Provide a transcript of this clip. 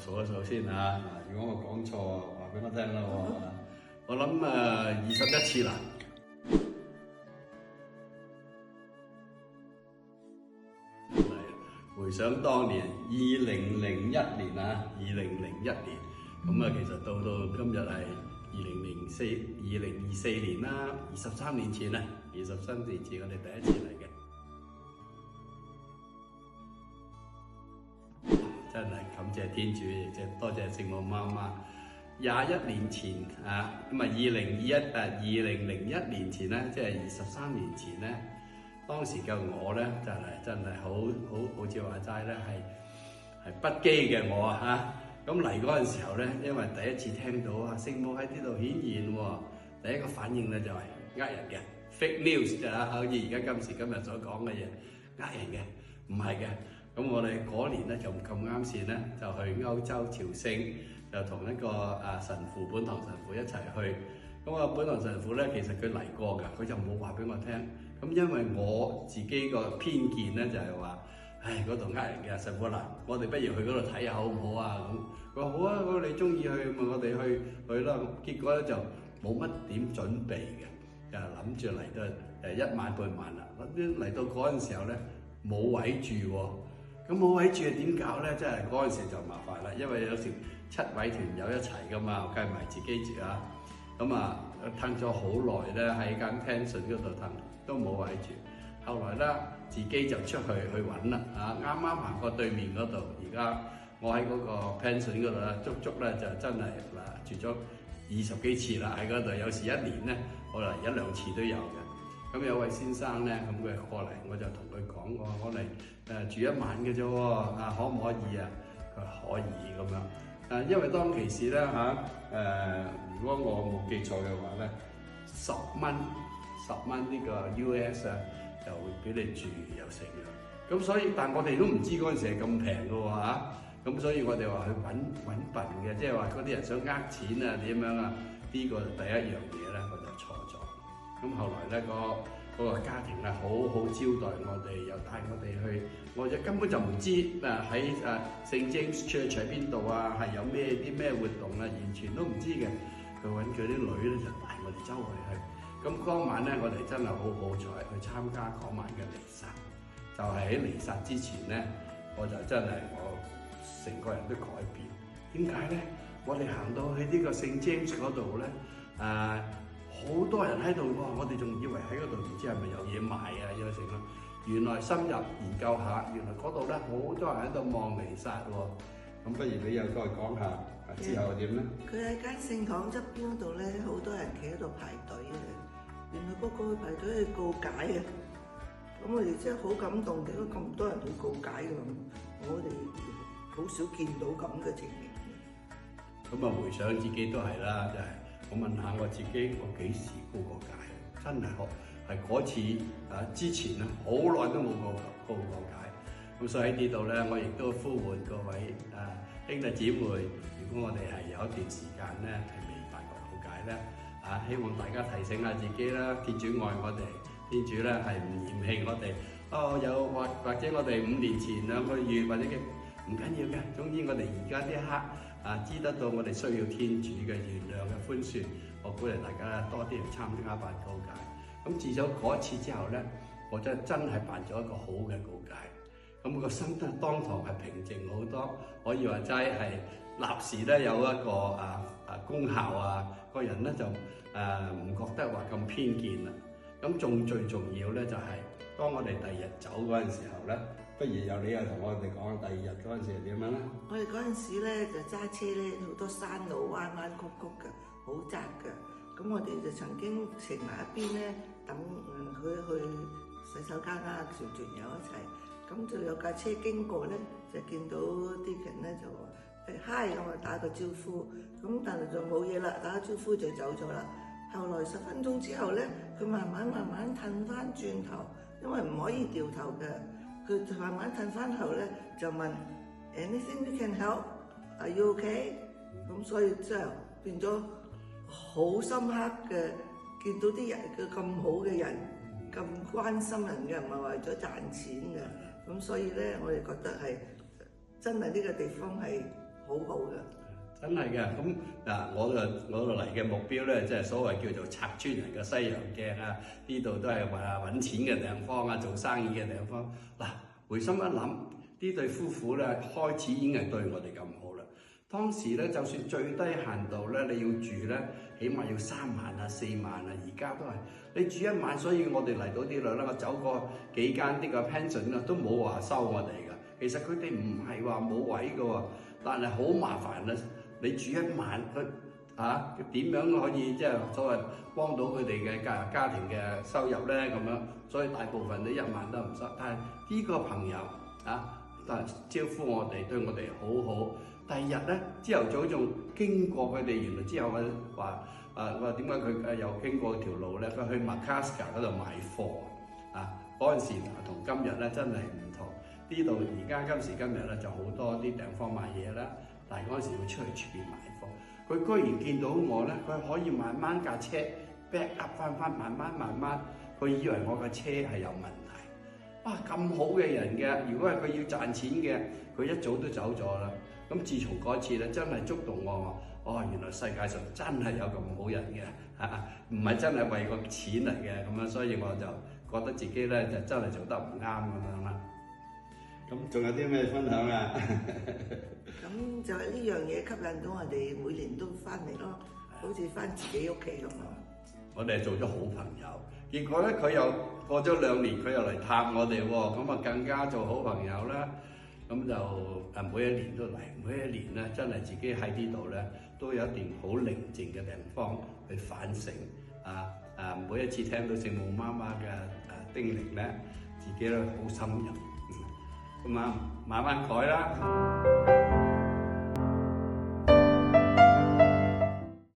數一數先嚇。如果我講錯，話俾我聽啦喎。我諗21次啦。回想當年2001年啊，2001年咁啊，其實到今日係2024年啦，23年前啊，23年前我哋第一次嚟嘅。真係感謝天主，亦即係多謝聖母媽媽。21年前啊，咁啊2001年前咧，即係23年前咧，當時嘅我咧真係好似話齋咧，係不羈嘅我啊嚇。咁嚟嗰陣時候咧，因為第一次聽到啊聖母喺呢度顯現喎，第一個反應咧就係呃人嘅 fake news 啫嚇，好似而家今時今日所講嘅嘢，呃人嘅，唔係嘅。咁我哋嗰年咧就咁啱線咧，就去歐洲朝聖，就同一個神父本堂神父一齊去。咁啊本堂神父咧，其實佢嚟過㗎，佢就冇話俾我聽。咁因為我自己個偏見咧，就係話，唉嗰度呃人嘅神父嗱，我哋不如去嗰度睇下好唔好啊？咁佢話好啊，你中意去咪我哋去啦。結果咧就冇乜點準備嘅，就諗住嚟到1晚半晚啦。嚟到嗰陣時候咧冇位住喎。咁冇位住點搞咧？真係嗰陣時就麻煩啦，因為有時7位團友一齊噶嘛，計埋自己住啊。咁啊，騰咗好耐咧，喺間 pension 嗰度騰都冇位住。後來咧，自己就出去揾啦。啱啱行過對面嗰度，而家我喺嗰個 pension 嗰度咧，足咧就真係嗱住咗20幾次啦喺嗰度。有時一年咧，可能1、2次都有嘅。咁有位先生咧，咁佢過嚟，我就同佢講我嚟住1晚嘅啫喎，可唔可以啊？佢話可以咁樣。因為當其時咧如果我冇記錯嘅話咧，10蚊呢個 US 啊，就會俾你住又成嘅。咁所以，但我哋都唔知嗰陣時係咁平嘅喎嚇。咁所以我哋話去揾笨嘅，即係話嗰啲人想呃錢啊點樣啊？呢個第一樣嘢咧，我就錯咗。咁後來咧，嗰個家庭咧好招待我哋，又帶我哋去，我就根本就唔知喺St. James Church 喺邊度啊，係有啲咩活動啊，完全都唔知嘅。佢揾佢啲女咧就帶我哋周圍去。咁當晚咧，我哋真係好彩去參加嗰晚嘅彌撒。就係喺彌撒之前咧，我就真係我成個人都改變。點解咧？我哋行到去呢個St. James 嗰度咧，好多人喺度喎，我哋仲以為喺嗰度唔知係咪有嘢賣啊，有成啦。原來深入研究下，原來嗰度咧好多人喺度望彌撒喎。咁不如你又再講下之後點咧？佢喺間聖堂側邊嗰度咧，好多人企喺度排隊嘅。原來個個去排隊去告解啊！咁我哋真係好感動，點解咁多人去告解㗎？我哋好少見到咁嘅情形。咁啊，回想自己都係啦，就係。我問下我自己，我幾時告過解？真係係嗰次之前咧，好耐都冇告過解。咁所以喺呢度咧，我亦都呼喚各位兄弟姊妹，如果我哋係有一段時間咧係未辦過告解咧，希望大家提醒下自己啦。天主愛我哋，天主咧係唔嫌棄我哋。有或者我哋5年前2個月或者唔緊要嘅，總之我哋而家呢一刻。知得到我哋需要天主嘅原諒嘅寬恕，我鼓勵大家多啲嚟參加辦告解。咁自咗嗰一次之後咧，我真係辦咗一個好嘅告解。咁個心都當堂係平靜好多，可以話齋係立時咧有一個功效啊，個人咧就唔覺得話咁偏見啦。咁最重要咧就係當我哋第二日走嗰陣時候咧。不如由你又同我哋講第2日嗰陣時係點樣咧？我哋嗰陣時咧就揸車咧，好多山路彎彎曲曲嘅，好窄嘅。咁我哋就曾經停埋一邊咧，等佢去洗手間啦，全團友一齊。咁就有架車經過咧，就見到啲人咧就話嗨，咁啊打個招呼。咁但係就冇嘢啦，打個招呼就走咗啦。後來10分鐘之後咧，佢慢慢褪翻轉頭，因為唔可以掉頭嘅。佢慢慢褪翻後咧，就問 Anything we can help? Are you okay? 咁所以之後變咗好深刻嘅，見到啲人嘅咁好嘅人，咁關心人嘅，唔係為咗賺錢嘅。咁所以咧，我哋覺得係真係呢個地方係好好好嘅。真係嘅，咁嗱，我度嚟嘅目標咧，即係所謂叫做拆穿人嘅西洋鏡啊！呢度都係話揾錢嘅地方啊，做生意嘅地方。嗱，回心一諗，呢對夫婦咧開始已經係對我哋咁好啦。當時咧，就算最低限度咧，你要住咧，起碼要3萬啊、4萬啊，而家都係你住1晚，所以我哋嚟到呢度咧，我走過幾間啲個 pension 啊，都冇話收我哋㗎。其實佢哋唔係話冇位㗎喎，但係好麻煩啊！你住1晚，佢點樣可以即係所謂幫到佢哋嘅家庭嘅收入咧？咁樣，所以大部分你1晚都唔收。但係呢個朋友招呼我哋，對我哋好好。第二日咧，朝頭早仲經過佢哋，原來之後話點解佢又經過條路咧？佢去 Makaska 嗰度買貨啊！嗰陣時同今日咧真係唔同。呢度而家今時今日咧就好多啲地方買嘢啦。但係嗰陣時會出去出邊買貨，佢居然見到我咧，佢可以慢慢架車 back up 翻，慢慢，佢以為我架車係有問題。哇！咁好嘅人嘅，如果係佢要賺錢嘅，佢一早都走咗啦。咁自從嗰次咧，真係觸動我，原來世界上真係有咁好人嘅，唔係真係為個錢嚟嘅咁樣，所以我就覺得自己咧就真係做得唔啱咁樣啦。咁仲有啲咩分享啊？咁就係呢樣嘢吸引到我哋每年都翻嚟咯，好似翻自己屋企咁咯。我哋係做咗好朋友，結果咧佢又過咗2年，佢又嚟探我哋喎，咁啊更加做好朋友啦。咁就每一年都嚟，每一年咧真係自己喺呢度咧都有一段好寧靜嘅地方去反省每一次聽到聖母媽媽嘅叮嚀咧，自己咧好深入，咁慢慢改啦。